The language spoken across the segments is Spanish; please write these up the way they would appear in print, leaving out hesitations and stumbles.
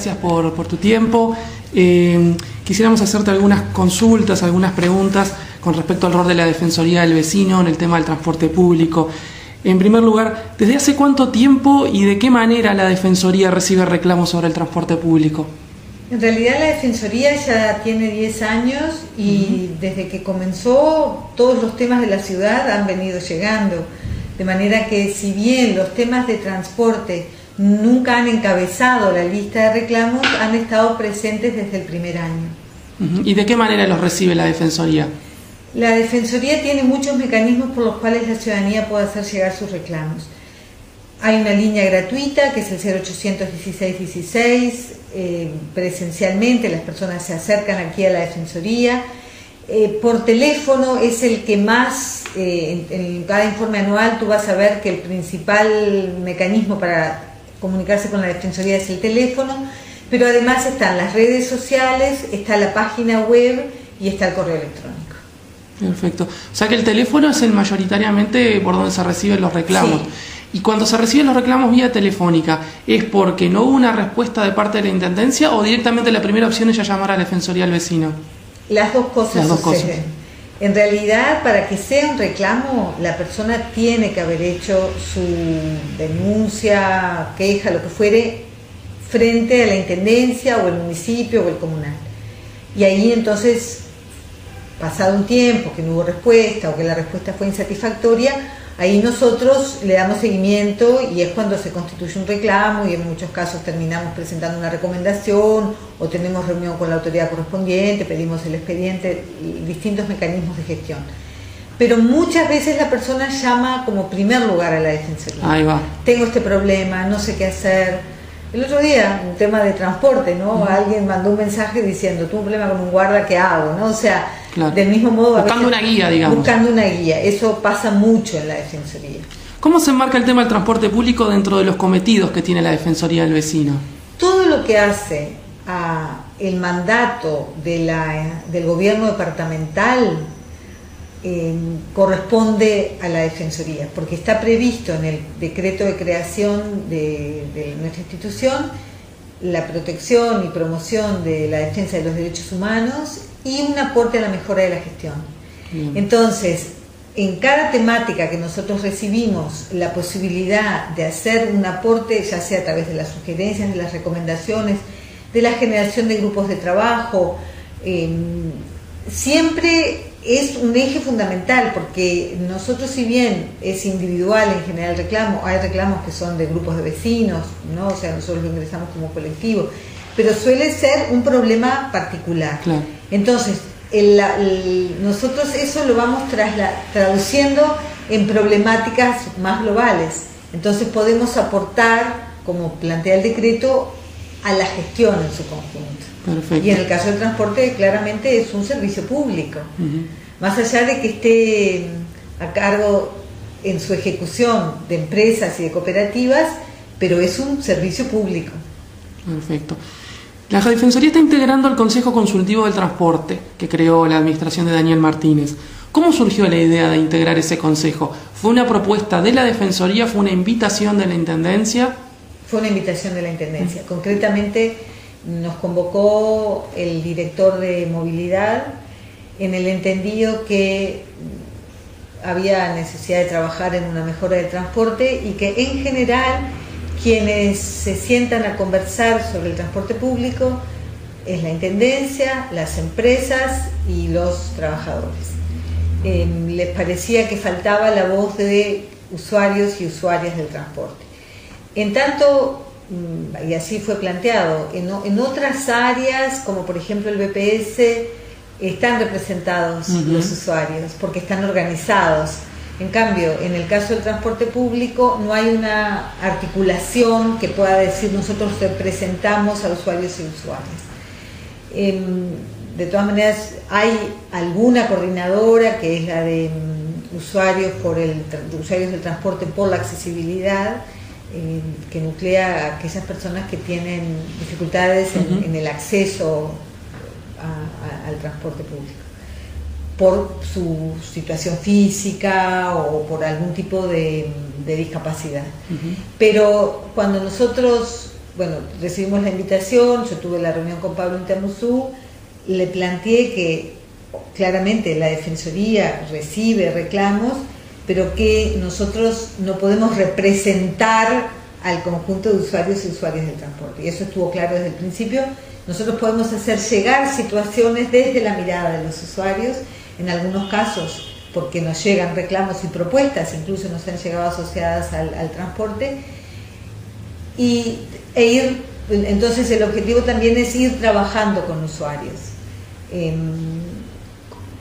gracias por tu tiempo. Quisiéramos hacerte algunas consultas, algunas preguntas con respecto al rol de la Defensoría del Vecino en el tema del transporte público. En primer lugar, ¿desde hace cuánto tiempo y de qué manera la Defensoría recibe reclamos sobre el transporte público? En realidad la Defensoría ya tiene 10 años y desde que comenzó todos los temas de la ciudad han venido llegando. De manera que si bien los temas de transporte nunca han encabezado la lista de reclamos, han estado presentes desde el primer año. ¿Y de qué manera los recibe la Defensoría? La Defensoría tiene muchos mecanismos por los cuales la ciudadanía puede hacer llegar sus reclamos. Hay una línea gratuita que es el 0800 16 16, presencialmente las personas se acercan aquí a la Defensoría. Por teléfono es el que más, en cada informe anual tú vas a ver que el principal mecanismo para comunicarse con la Defensoría es el teléfono, pero además están las redes sociales, está la página web y está el correo electrónico. Perfecto. O sea que el teléfono es el mayoritariamente por donde se reciben los reclamos. Sí. Y cuando se reciben los reclamos vía telefónica, ¿es porque no hubo una respuesta de parte de la Intendencia o directamente la primera opción es ya llamar a la Defensoría del Vecino? Las dos cosas suceden. En realidad, para que sea un reclamo, la persona tiene que haber hecho su denuncia, queja, lo que fuere, frente a la Intendencia o el municipio o el comunal. Y ahí entonces, pasado un tiempo que no hubo respuesta o que la respuesta fue insatisfactoria, ahí nosotros le damos seguimiento y es cuando se constituye un reclamo y en muchos casos terminamos presentando una recomendación o tenemos reunión con la autoridad correspondiente, pedimos el expediente y distintos mecanismos de gestión. Pero muchas veces la persona llama como primer lugar a la Defensoría. Ahí va. Tengo este problema, no sé qué hacer. El otro día, un tema de transporte, ¿no? Alguien mandó un mensaje diciendo, tuve un problema con un guarda, ¿qué hago? ¿No? O sea, claro. Del mismo modo... Buscando una guía, digamos. Buscando una guía. Eso pasa mucho en la Defensoría. ¿Cómo se enmarca el tema del transporte público dentro de los cometidos que tiene la Defensoría del Vecino? Todo lo que hace el mandato del gobierno departamental corresponde a la Defensoría, porque está previsto en el decreto de creación de nuestra institución la protección y promoción de la defensa de los derechos humanos y un aporte a la mejora de la gestión. Entonces, en cada temática que nosotros recibimos la posibilidad de hacer un aporte, ya sea a través de las sugerencias, de las recomendaciones, de la generación de grupos de trabajo, siempre es un eje fundamental, porque nosotros, si bien es individual en general el reclamo, hay reclamos que son de grupos de vecinos, ¿no? O sea, nosotros lo ingresamos como colectivo, pero suele ser un problema particular. Claro. Entonces, nosotros eso lo vamos traduciendo en problemáticas más globales. Entonces podemos aportar, como plantea el decreto, a la gestión en su conjunto. Perfecto. Y en el caso del transporte, claramente es un servicio público. Más allá de que esté a cargo en su ejecución de empresas y de cooperativas, pero es un servicio público. Perfecto. La Defensoría está integrando el Consejo Consultivo del Transporte, que creó la administración de Daniel Martínez. ¿Cómo surgió la idea de integrar ese consejo? ¿Fue una propuesta de la Defensoría? ¿Fue una invitación de la Intendencia? Fue una invitación de la Intendencia. Concretamente nos convocó el director de movilidad en el entendido que había necesidad de trabajar en una mejora del transporte y que en general quienes se sientan a conversar sobre el transporte público es la Intendencia, las empresas y los trabajadores. Les parecía que faltaba la voz de usuarios y usuarias del transporte. En tanto, y así fue planteado, en otras áreas, como por ejemplo el BPS, están representados los usuarios, porque están organizados. En cambio, en el caso del transporte público no hay una articulación que pueda decir nosotros representamos a usuarios y usuarias. De todas maneras, hay alguna coordinadora que es la de usuarios del transporte por la accesibilidad, que nuclea a aquellas personas que tienen dificultades en el acceso al transporte público por su situación física o por algún tipo de discapacidad. Pero cuando nosotros bueno, recibimos la invitación, yo tuve la reunión con Pablo Intamuzú, le planteé que claramente la Defensoría recibe reclamos, pero que nosotros no podemos representar al conjunto de usuarios y usuarias del transporte. Y eso estuvo claro desde el principio. Nosotros podemos hacer llegar situaciones desde la mirada de los usuarios, en algunos casos porque nos llegan reclamos y propuestas, incluso nos han llegado asociadas al transporte, entonces el objetivo también es ir trabajando con usuarios.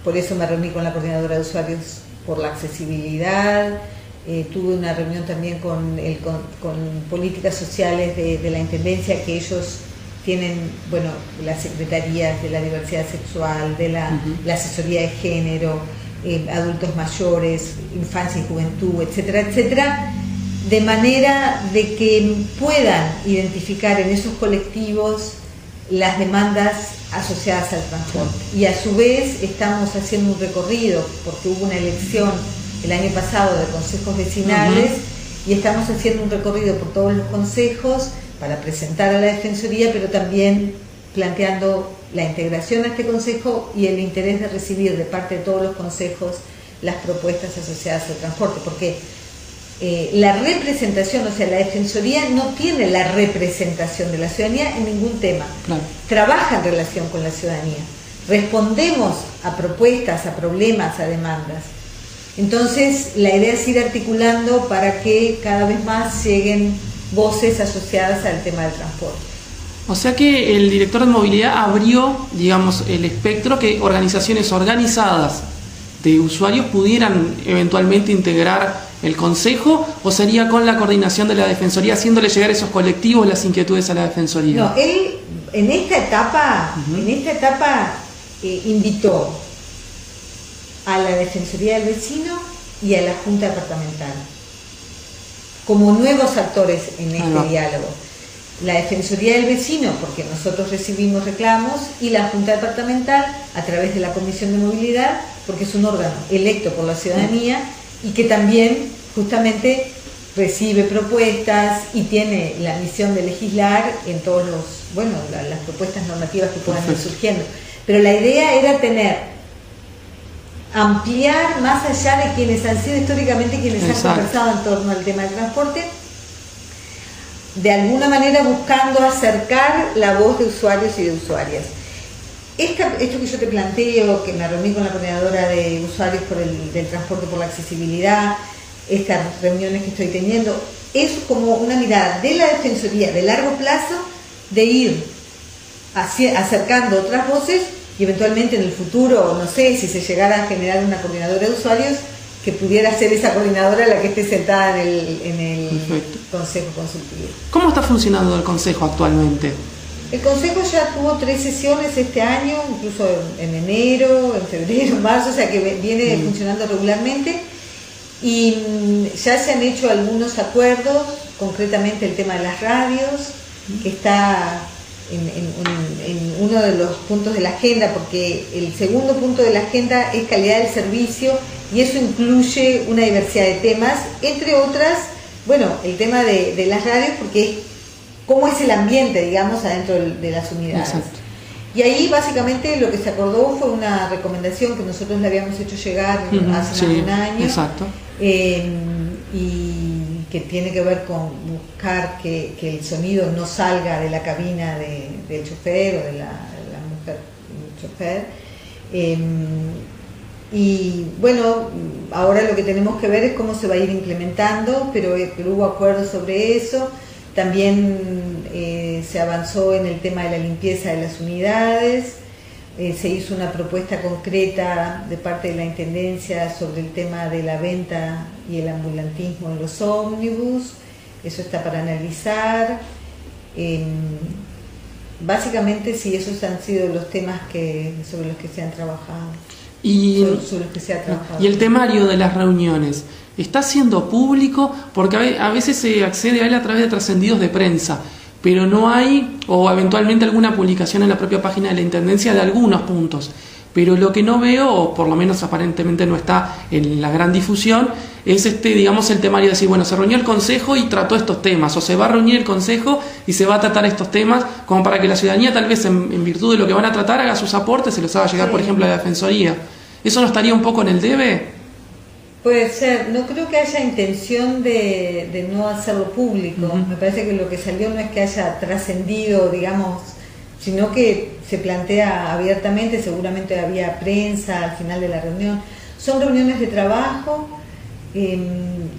Por eso me reuní con la coordinadora de usuarios por la accesibilidad, tuve una reunión también con políticas sociales de la Intendencia, que ellos tienen, bueno, las secretarías de la diversidad sexual, de la asesoría de género, adultos mayores, infancia y juventud, etcétera, etcétera, de manera de que puedan identificar en esos colectivos las demandas asociadas al transporte. Y a su vez estamos haciendo un recorrido, porque hubo una elección el año pasado de consejos vecinales, y estamos haciendo un recorrido por todos los consejos para presentar a la Defensoría, pero también planteando la integración a este consejo y el interés de recibir de parte de todos los consejos las propuestas asociadas al transporte, porque la representación, o sea, la Defensoría no tiene la representación de la ciudadanía en ningún tema. Claro. Trabaja en relación con la ciudadanía, respondemos a propuestas, a problemas, a demandas. Entonces, la idea es ir articulando para que cada vez más lleguen voces asociadas al tema del transporte. O sea que el director de movilidad abrió, digamos, el espectro que organizaciones organizadas de usuarios pudieran eventualmente integrar el consejo, o sería con la coordinación de la Defensoría, haciéndole llegar a esos colectivos las inquietudes a la Defensoría. No, él en esta etapa, invitó a la Defensoría del Vecino y a la Junta Departamental como nuevos actores en este diálogo. La Defensoría del Vecino, porque nosotros recibimos reclamos, y la Junta Departamental a través de la Comisión de Movilidad, porque es un órgano electo por la ciudadanía y que también justamente recibe propuestas y tiene la misión de legislar en todos los, bueno, las propuestas normativas que puedan ir surgiendo. Pero la idea era ampliar más allá de quienes han sido históricamente quienes han conversado en torno al tema del transporte, de alguna manera buscando acercar la voz de usuarios y de usuarias. Esto que yo te planteo, que me reuní con la coordinadora de usuarios del transporte por la accesibilidad, estas reuniones que estoy teniendo, es como una mirada de la Defensoría de largo plazo, de ir acercando otras voces y eventualmente en el futuro, no sé, si se llegara a generar una coordinadora de usuarios, que pudiera ser esa coordinadora la que esté sentada en el Consejo Consultivo. ¿Cómo está funcionando el Consejo actualmente? El Consejo ya tuvo 3 sesiones este año, incluso en enero, en febrero, en marzo, o sea que viene funcionando regularmente, y ya se han hecho algunos acuerdos, concretamente el tema de las radios, que está en uno de los puntos de la agenda, porque el segundo punto de la agenda es calidad del servicio, y eso incluye una diversidad de temas, entre otras, bueno, el tema de las radios, porque es cómo es el ambiente, digamos, adentro de las unidades. Exacto. Y ahí básicamente lo que se acordó fue una recomendación que nosotros le habíamos hecho llegar hace más de un año. Exacto. Y que tiene que ver con buscar que el sonido no salga de la cabina del chofer o de la mujer chofer. Y bueno, ahora lo que tenemos que ver es cómo se va a ir implementando, pero hubo acuerdos sobre eso. También se avanzó en el tema de la limpieza de las unidades, se hizo una propuesta concreta de parte de la Intendencia sobre el tema de la venta y el ambulantismo en los ómnibus, eso está para analizar. Básicamente sí, esos han sido los temas sobre los que se han trabajado. Y el temario de las reuniones, ¿está siendo público? Porque a veces se accede a él a través de trascendidos de prensa, pero no hay, o eventualmente alguna publicación en la propia página de la Intendencia de algunos puntos, pero lo que no veo, o por lo menos aparentemente no está en la gran difusión, es digamos, el temario de decir, bueno, se reunió el Consejo y trató estos temas, o se va a reunir el Consejo y se va a tratar estos temas, como para que la ciudadanía, tal vez en virtud de lo que van a tratar, haga sus aportes, se los haga llegar, por ejemplo, a la Defensoría. ¿Eso no estaría un poco en el debe? Puede ser, no creo que haya intención de no hacerlo público. Me parece que lo que salió no es que haya trascendido, digamos, sino que se plantea abiertamente, seguramente había prensa al final de la reunión. Son reuniones de trabajo,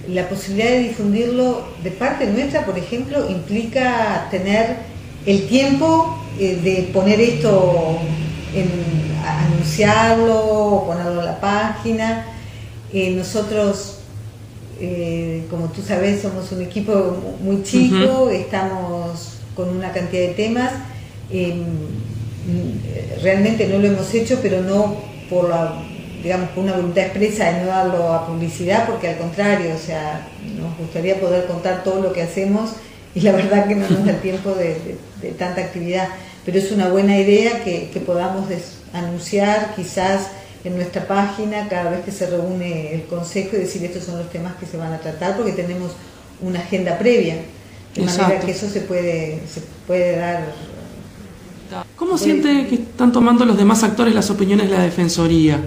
la posibilidad de difundirlo de parte nuestra, por ejemplo, implica tener el tiempo de poner esto, anunciarlo, ponerlo en la página. Nosotros, como tú sabes, somos un equipo muy chico, estamos con una cantidad de temas. Realmente no lo hemos hecho, pero no por por una voluntad expresa de no darlo a publicidad, porque al contrario, o sea, nos gustaría poder contar todo lo que hacemos y la verdad que no nos da tiempo de tanta actividad, pero es una buena idea que podamos anunciar quizás en nuestra página cada vez que se reúne el Consejo y decir estos son los temas que se van a tratar, porque tenemos una agenda previa, de manera que eso se puede dar. ¿Cómo siente que están tomando los demás actores las opiniones de la Defensoría?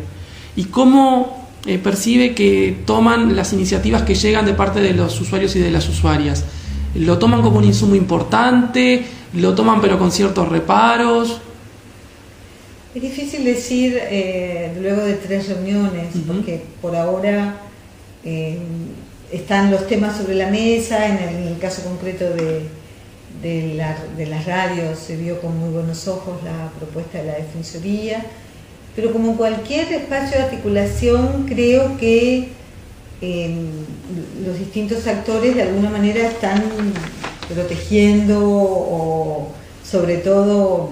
¿Y cómo percibe que toman las iniciativas que llegan de parte de los usuarios y de las usuarias? ¿Lo toman como un insumo importante? ¿Lo toman pero con ciertos reparos? Es difícil decir luego de 3 reuniones, porque por ahora están los temas sobre la mesa. En el caso concreto de las radios se vio con muy buenos ojos la propuesta de la Defensoría, pero como cualquier espacio de articulación, creo que los distintos actores de alguna manera están protegiendo o sobre todo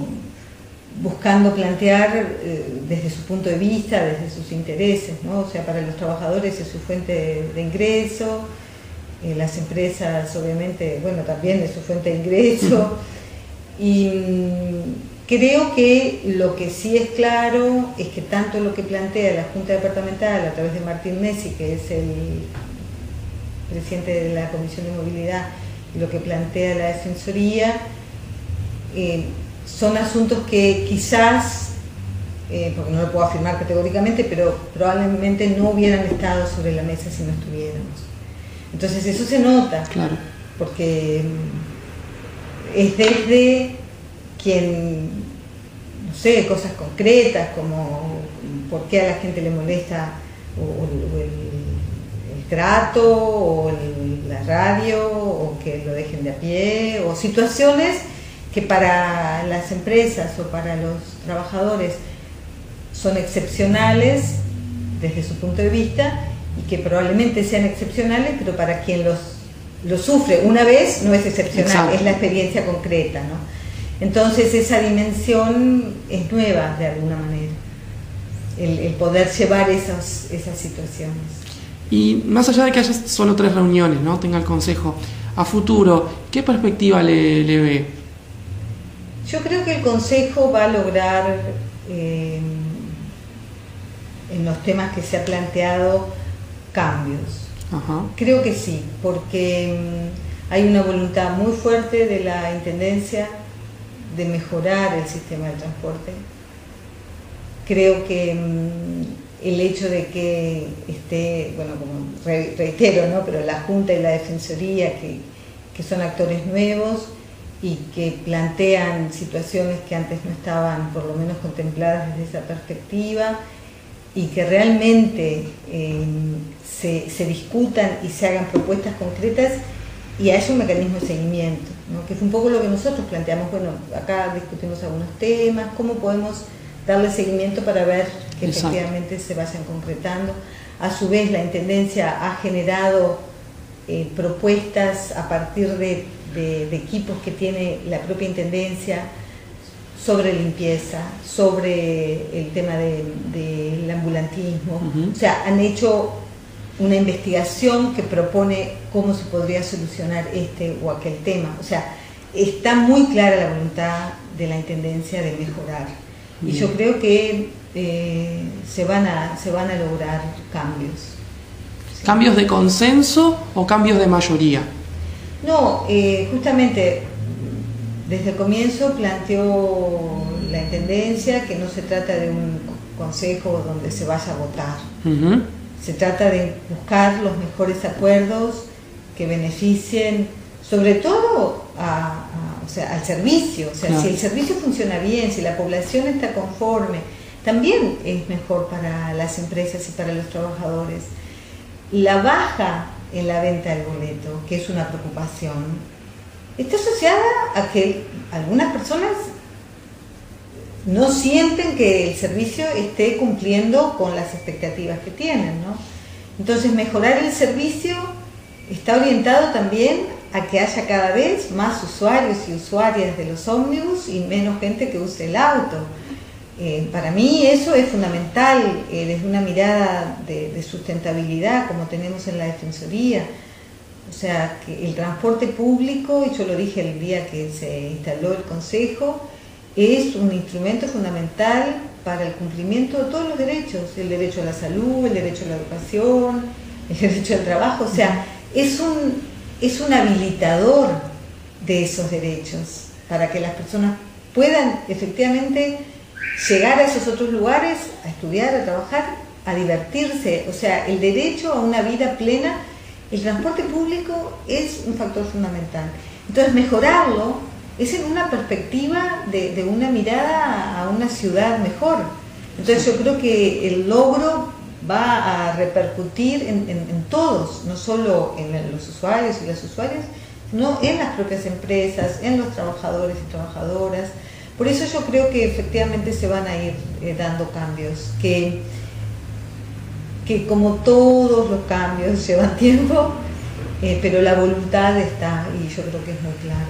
buscando plantear desde su punto de vista, desde sus intereses, ¿no? O sea, para los trabajadores es su fuente de ingreso, las empresas obviamente, bueno, también es su fuente de ingreso, y creo que lo que sí es claro es que tanto lo que plantea la Junta Departamental a través de Martín Messi, que es el presidente de la Comisión de Movilidad, y lo que plantea la Defensoría, son asuntos que quizás, porque no lo puedo afirmar categóricamente, pero probablemente no hubieran estado sobre la mesa si no estuviéramos. Entonces eso se nota, claro, porque es desde quien, no sé, cosas concretas como por qué a la gente le molesta o el trato o la radio o que lo dejen de a pie, o situaciones que para las empresas o para los trabajadores son excepcionales desde su punto de vista y que probablemente sean excepcionales, pero para quien los sufre una vez no es excepcional. Exacto. Es la experiencia concreta, ¿no? Entonces esa dimensión es nueva de alguna manera, el poder llevar esas situaciones. Y más allá de que haya solo 3 reuniones, ¿no?, tenga el Consejo, a futuro, ¿qué perspectiva le ve? Yo creo que el Consejo va a lograr, en los temas que se ha planteado, cambios. Ajá. Creo que sí, porque hay una voluntad muy fuerte de la Intendencia de mejorar el sistema de transporte. Creo que el hecho de que esté, bueno, como reitero, ¿no?, pero la Junta y la Defensoría, que son actores nuevos y que plantean situaciones que antes no estaban por lo menos contempladas desde esa perspectiva, y que realmente se discutan y se hagan propuestas concretas y haya un mecanismo de seguimiento, ¿no?, que es un poco lo que nosotros planteamos. Bueno, acá discutimos algunos temas, cómo podemos darle seguimiento para ver que efectivamente se vayan concretando. A su vez, la Intendencia ha generado propuestas a partir de equipos que tiene la propia Intendencia sobre limpieza, sobre el tema del ambulantismo. O sea, han hecho una investigación que propone cómo se podría solucionar este o aquel tema. O sea, está muy clara la voluntad de la Intendencia de mejorar. Y yo creo que se van a lograr cambios. ¿Sí? ¿Cambios de consenso o cambios de mayoría? No, justamente desde el comienzo planteó la Intendencia que no se trata de un consejo donde se vaya a votar. Se trata de buscar los mejores acuerdos que beneficien sobre todo al servicio. O sea, claro, si el servicio funciona bien, si la población está conforme, también es mejor para las empresas y para los trabajadores. La baja en la venta del boleto, que es una preocupación, está asociada a que algunas personas no sienten que el servicio esté cumpliendo con las expectativas que tienen, ¿no? Entonces, mejorar el servicio está orientado también a que haya cada vez más usuarios y usuarias de los ómnibus y menos gente que use el auto. Para mí eso es fundamental, desde una mirada de sustentabilidad como tenemos en la Defensoría. O sea, que el transporte público, y yo lo dije el día que se instaló el Consejo, es un instrumento fundamental para el cumplimiento de todos los derechos, el derecho a la salud, el derecho a la educación, el derecho al trabajo. O sea, es un habilitador de esos derechos para que las personas puedan efectivamente llegar a esos otros lugares, a estudiar, a trabajar, a divertirse. O sea, el derecho a una vida plena, el transporte público es un factor fundamental. Entonces, mejorarlo es en una perspectiva de una mirada a una ciudad mejor. Entonces, yo creo que el logro va a repercutir en todos, no solo en los usuarios y las usuarias, sino en las propias empresas, en los trabajadores y trabajadoras. Por eso yo creo que efectivamente se van a ir dando cambios, que como todos los cambios llevan tiempo, pero la voluntad está, y yo creo que es muy clara.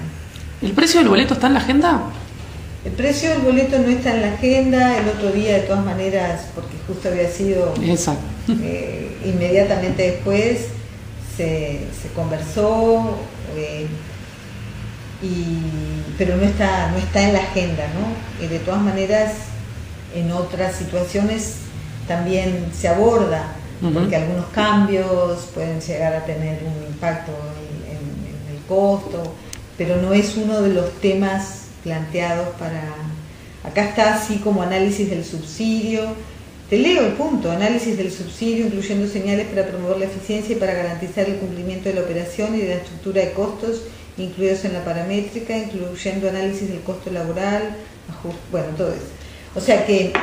¿El precio del boleto está en la agenda? El precio del boleto no está en la agenda. El otro día, de todas maneras, porque justo había sido inmediatamente después, se conversó, pero no está en la agenda, ¿no? De todas maneras, en otras situaciones también se aborda, porque algunos cambios pueden llegar a tener un impacto en el costo, pero no es uno de los temas planteados para... Acá está así como análisis del subsidio. Te leo el punto: análisis del subsidio, incluyendo señales para promover la eficiencia y para garantizar el cumplimiento de la operación y de la estructura de costos incluidos en la paramétrica, incluyendo análisis del costo laboral, bueno, todo eso. O sea que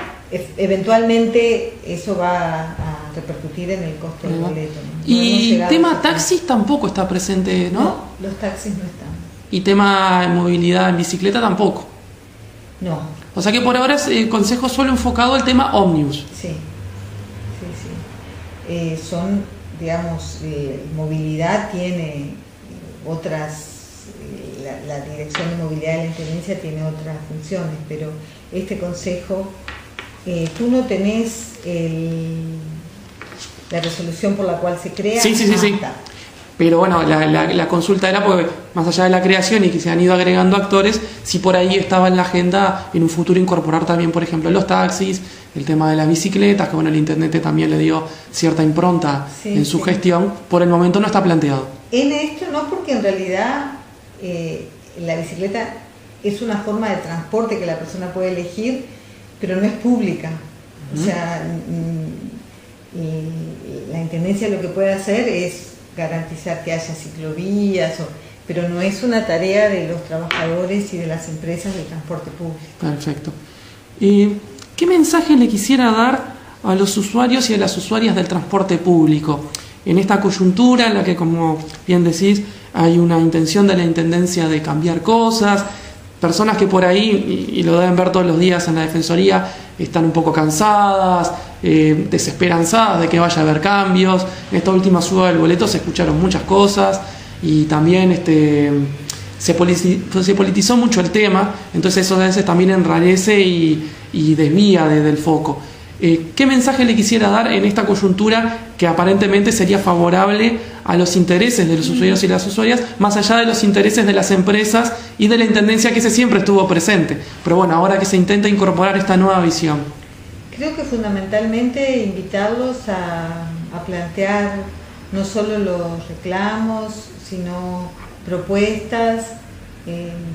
eventualmente eso va a repercutir en el costo del boleto, ¿no? Y tema taxis tampoco está presente, ¿no? No, los taxis no están. Y tema movilidad en bicicleta tampoco. No. O sea que por ahora es el Consejo solo enfocado al tema ómnibus. Sí. Son, digamos, movilidad tiene otras, la Dirección de Movilidad de la Intendencia tiene otras funciones, pero este Consejo, tú no tenés la resolución por la cual se crea. Sí. Pero bueno, la consulta era porque más allá de la creación y que se han ido agregando actores, si por ahí estaba en la agenda en un futuro incorporar también, por ejemplo, los taxis, el tema de las bicicletas, que bueno, el intendente también le dio cierta impronta en su gestión. Por el momento no está planteado. En esto no, porque en realidad la bicicleta es una forma de transporte que la persona puede elegir, pero no es pública. O sea, la intendencia lo que puede hacer es garantizar que haya ciclovías, pero no es una tarea de los trabajadores y de las empresas de transporte público. Perfecto. ¿Qué mensaje le quisiera dar a los usuarios y a las usuarias del transporte público en esta coyuntura en la que, como bien decís, hay una intención de la Intendencia de cambiar cosas? Personas que por ahí, y lo deben ver todos los días en la Defensoría, están un poco cansadas, desesperanzadas de que vaya a haber cambios. En esta última suba del boleto se escucharon muchas cosas y también se politizó mucho el tema, entonces eso a veces también enrarece y desvía del foco. ¿Qué mensaje le quisiera dar en esta coyuntura que aparentemente sería favorable a los intereses de los usuarios y las usuarias, más allá de los intereses de las empresas y de la Intendencia, que ese siempre estuvo presente? Pero bueno, ahora que se intenta incorporar esta nueva visión. creo que fundamentalmente invitarlos a plantear no solo los reclamos, sino propuestas,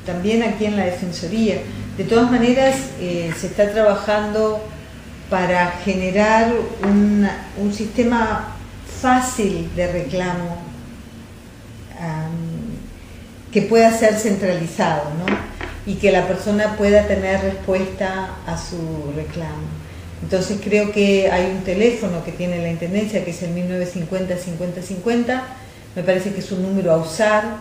también aquí en la Defensoría. De todas maneras, se está trabajando para generar un sistema fácil de reclamo que pueda ser centralizado, ¿no? Y que la persona pueda tener respuesta a su reclamo. Entonces creo que hay un teléfono que tiene la Intendencia, que es el 1950-5050, me parece que es un número a usar.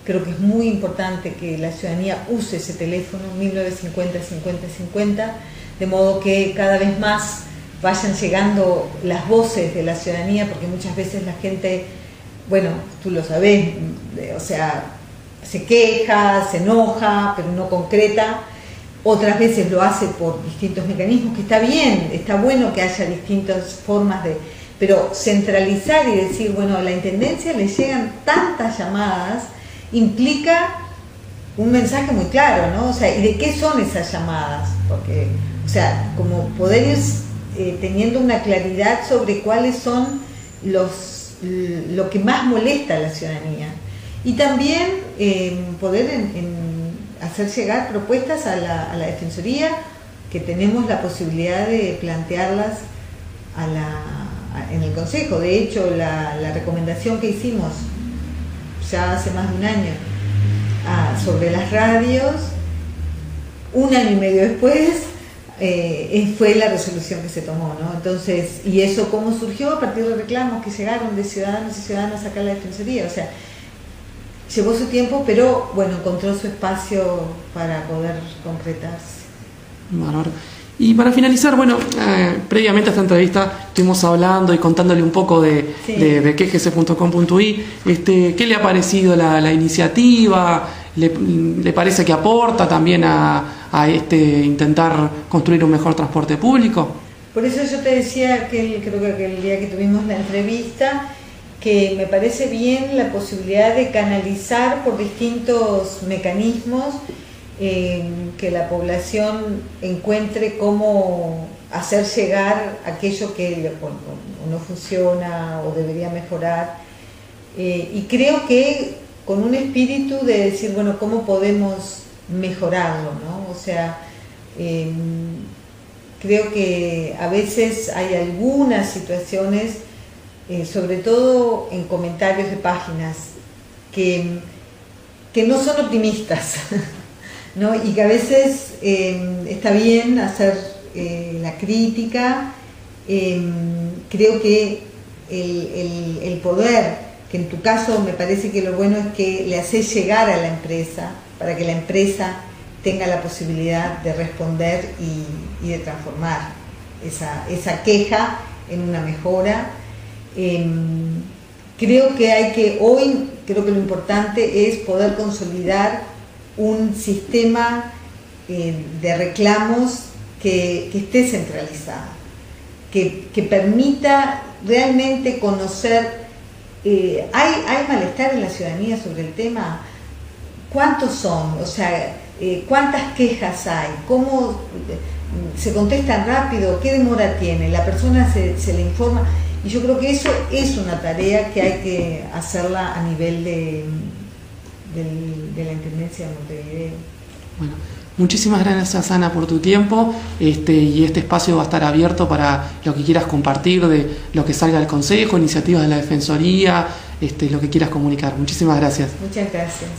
Creo que es muy importante que la ciudadanía use ese teléfono, 1950-5050, de modo que cada vez más vayan llegando las voces de la ciudadanía, porque muchas veces la gente, bueno, tú lo sabés, o sea, se queja, se enoja, pero no concreta. Otras veces lo hace por distintos mecanismos, que está bien, está bueno que haya distintas formas de... Pero centralizar y decir, bueno, a la Intendencia le llegan tantas llamadas, implica un mensaje muy claro, ¿no? O sea, ¿y de qué son esas llamadas? Porque, o sea, como poder ir teniendo una claridad sobre cuáles son lo que más molesta a la ciudadanía. Y también poder hacer llegar propuestas a la Defensoría, que tenemos la posibilidad de plantearlas en el Consejo. De hecho, la recomendación que hicimos ya hace más de un año sobre las radios, un año y medio después fue la resolución que se tomó, ¿no? Entonces, ¿y eso cómo surgió? A partir de reclamos que llegaron de ciudadanos y ciudadanas acá a la Defensoría. O sea, llevó su tiempo, pero bueno, encontró su espacio para poder concretarse. Bárbaro. Y para finalizar, bueno, previamente a esta entrevista estuvimos hablando y contándole un poco de quejese.com.uy. ¿Qué le ha parecido la iniciativa? ¿Le parece que aporta también a intentar construir un mejor transporte público? Por eso yo te decía, creo que el día que tuvimos la entrevista, que me parece bien la posibilidad de canalizar por distintos mecanismos, que la población encuentre cómo hacer llegar aquello que no funciona o debería mejorar. Y creo que con un espíritu de decir, bueno, ¿cómo podemos mejorarlo, ¿no? O sea, creo que a veces hay algunas situaciones, sobre todo en comentarios de páginas, que no son optimistas, ¿no? Y que a veces está bien hacer la crítica. Creo que el poder, que en tu caso me parece que lo bueno es que le haces llegar a la empresa, para que la empresa tenga la posibilidad de responder y de transformar esa queja en una mejora. Creo que creo que lo importante es poder consolidar un sistema de reclamos que esté centralizado, que permita realmente conocer. Hay malestar en la ciudadanía sobre el tema. ¿Cuántos son? O sea, ¿cuántas quejas hay? ¿Cómo se contestan rápido? ¿Qué demora tiene? La persona se le informa. Y yo creo que eso es una tarea que hay que hacerla a nivel de la Intendencia de Montevideo. Bueno, muchísimas gracias, Ana, por tu tiempo, y este espacio va a estar abierto para lo que quieras compartir, de lo que salga del Consejo, iniciativas de la Defensoría, lo que quieras comunicar. Muchísimas gracias. Muchas gracias.